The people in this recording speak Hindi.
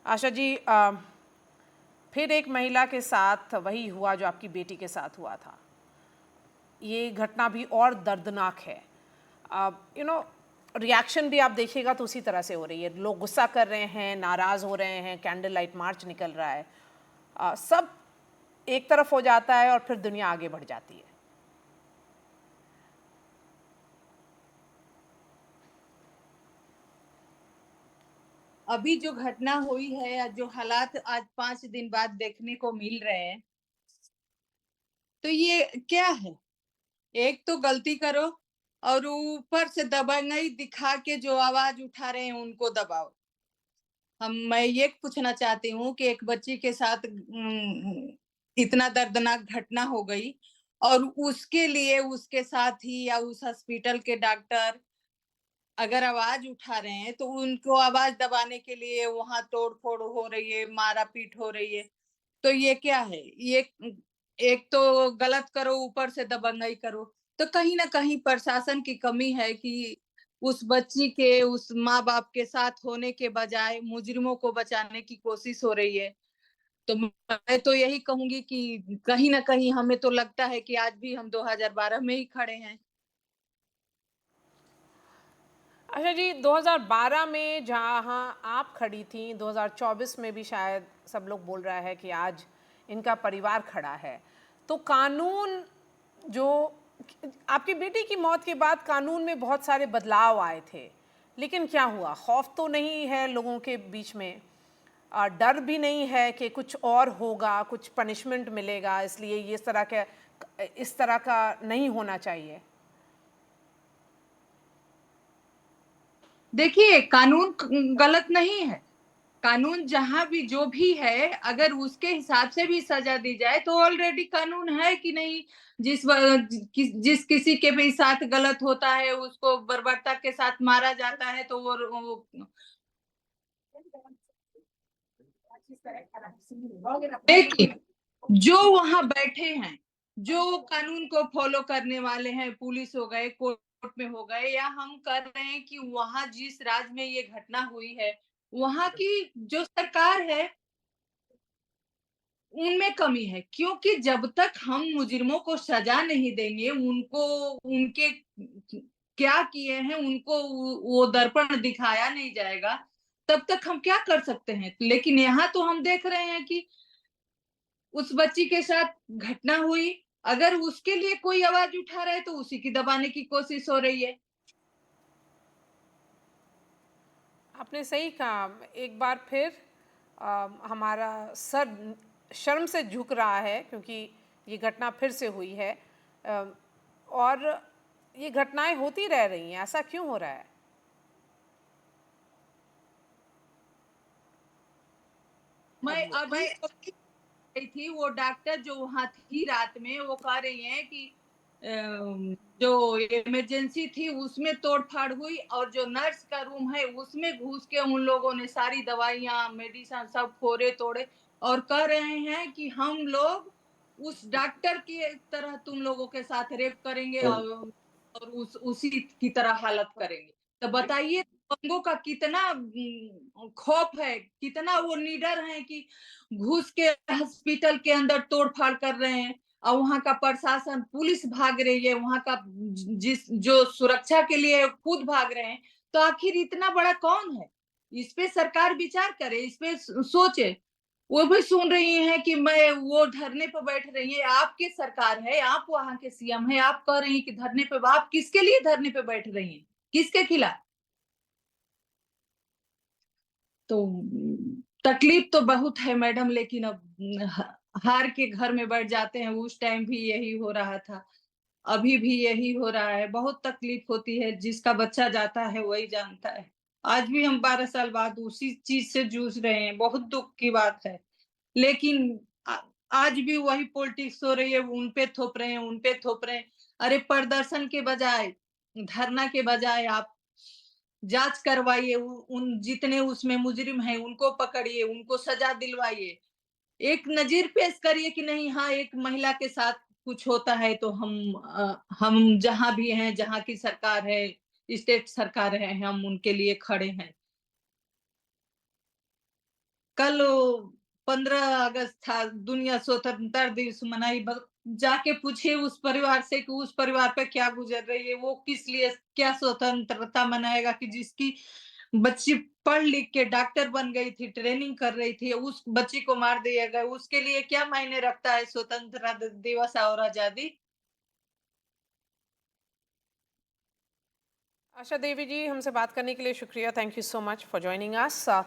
आशा जी, फिर एक महिला के साथ वही हुआ जो आपकी बेटी के साथ हुआ था। ये घटना भी और दर्दनाक है। यू नो रिएक्शन भी आप देखिएगा तो उसी तरह से हो रही है। लोग गुस्सा कर रहे हैं, नाराज़ हो रहे हैं, कैंडल लाइट मार्च निकल रहा है। सब एक तरफ हो जाता है और फिर दुनिया आगे बढ़ जाती है। अभी जो घटना हुई है या जो हालात आज 5 दिन बाद देखने को मिल रहे हैं, तो ये क्या है? एक तो गलती करो और ऊपर से दबंगई दिखा के जो आवाज उठा रहे हैं उनको दबाओ। मैं ये पूछना चाहती हूँ कि एक बच्ची के साथ इतना दर्दनाक घटना हो गई और उसके लिए उसके साथी या उस हॉस्पिटल के डॉक्टर अगर आवाज उठा रहे हैं तो उनको आवाज दबाने के लिए वहां तोड़-फोड़ हो रही है, मारा-पीट हो रही है। तो ये क्या है? ये एक तो गलत करो, ऊपर से दबंगई करो। तो कहीं न कहीं प्रशासन की कमी है कि उस बच्ची के, उस माँ-बाप के साथ होने के बजाय मुजरिमों को बचाने की कोशिश हो रही है। तो मैं तो यही कहूँगी कि कहीं न कहीं हमें तो लगता है कि आज भी हम 2012 में ही खड़े हैं। अच्छा जी, 2012 में जहाँ आप खड़ी थी, 2024 में भी शायद सब लोग बोल रहा है कि आज इनका परिवार खड़ा है। तो कानून जो आपकी बेटी की मौत के बाद कानून में बहुत सारे बदलाव आए थे, लेकिन क्या हुआ? खौफ तो नहीं है लोगों के बीच में, डर भी नहीं है कि कुछ और होगा, कुछ पनिशमेंट मिलेगा, इसलिए ये इस तरह का नहीं होना चाहिए। देखिए, कानून गलत नहीं है। कानून जहाँ भी जो भी है, अगर उसके हिसाब से भी सजा दी जाए तो ऑलरेडी कानून है कि नहीं। जिस किसी के भी साथ गलत होता है उसको बर्बरता के साथ मारा जाता है तो वो देखिए, जो वहां बैठे हैं, जो कानून को फॉलो करने वाले हैं, पुलिस हो गए, कोर्ट में हो गए, या हम कर रहे हैं कि वहां जिस राज्य में ये घटना हुई है वहां की जो सरकार है उनमें कमी है, क्योंकि जब तक हम मुजरिमों को सजा नहीं देंगे, उनको उनके क्या किए हैं उनको वो दर्पण दिखाया नहीं जाएगा, तब तक हम क्या कर सकते हैं। लेकिन यहाँ तो हम देख रहे हैं कि उस बच्ची के साथ घटना हुई, अगर उसके लिए कोई आवाज उठा रहा है तो उसी की दबाने की कोशिश हो रही है। आपने सही कहा। एक बार फिर हमारा सर शर्म से झुक रहा है, क्योंकि ये घटना फिर से हुई है। अ, और ये घटनाएं होती रह रही हैं। ऐसा क्यों हो रहा है? मैं अब अभी गई थी, वो डॉक्टर जो वहां थी रात में वो कह रही हैं कि जो इमरजेंसी थी उसमें तोड़फाड़ हुई और जो नर्स का रूम है उसमें घुस के उन लोगों ने सारी दवाइयां मेडिसिन सब फोड़े तोड़े और कह रहे हैं कि हम लोग उस डॉक्टर की तरह तुम लोगों के साथ रेप करेंगे और उसी की तरह हालत करेंगे। तो बताइए दबंगों का कितना खौफ है, कितना वो निडर है कि घुस के हॉस्पिटल के अंदर तोड़-फाड़ कर रहे हैं और वहाँ का प्रशासन, पुलिस भाग रही है, वहाँ का जिस जो सुरक्षा के लिए खुद भाग रहे हैं, तो आखिर इतना बड़ा कौन है? इस पे सरकार विचार करे, इस पे सोचे। वो भी सुन रही हैं कि मैं वो धरने पे बैठ रही है, आपकी सरकार है, आप वहाँ के सीएम हैं, आप कह रही हैं कि धरने पे, आप किसके लिए धरने पे बैठ रही हैं? किसके खिलाफ? तो तकलीफ तो बहुत है मैडम, लेकिन अब हार के घर में बैठ जाते हैं। उस टाइम भी यही हो रहा था, अभी भी यही हो रहा है। बहुत तकलीफ होती है, जिसका बच्चा जाता है वही जानता है। आज भी हम 12 साल बाद उसी चीज से जूझ रहे हैं, बहुत दुख की बात है। लेकिन आज भी वही पॉलिटिक्स हो रही है, उन पे थोप रहे हैं, उन पे थोप रहे हैं। अरे प्रदर्शन के बजाय, धरना के बजाय आप जांच करवाइए, उन जितने उसमें मुजरिम हैं उनको पकड़िए, उनको सजा दिलवाइए। एक नज़ीर पेश करिए कि नहीं, हाँ, एक महिला के साथ कुछ होता है तो हम जहाँ भी हैं, जहाँ की सरकार है, स्टेट सरकार है, हम उनके लिए खड़े हैं। कल 15 अगस्त था, दुनिया स्वतंत्रता दिवस मनाई। जाके पूछिए उस परिवार से कि उस परिवार पे क्या गुजर रही है, वो किस लिए क्या स्वतंत्रता मनाएगा कि जिसकी बच्ची पढ़ लिख के डॉक्टर बन गई थी, ट्रेनिंग कर रही थी, उस बच्ची को मार दिया गया। उसके लिए क्या मायने रखता है स्वतंत्रता दिवस और आजादी? आशा देवी जी, हमसे बात करने के लिए शुक्रिया। Thank you so much for joining us.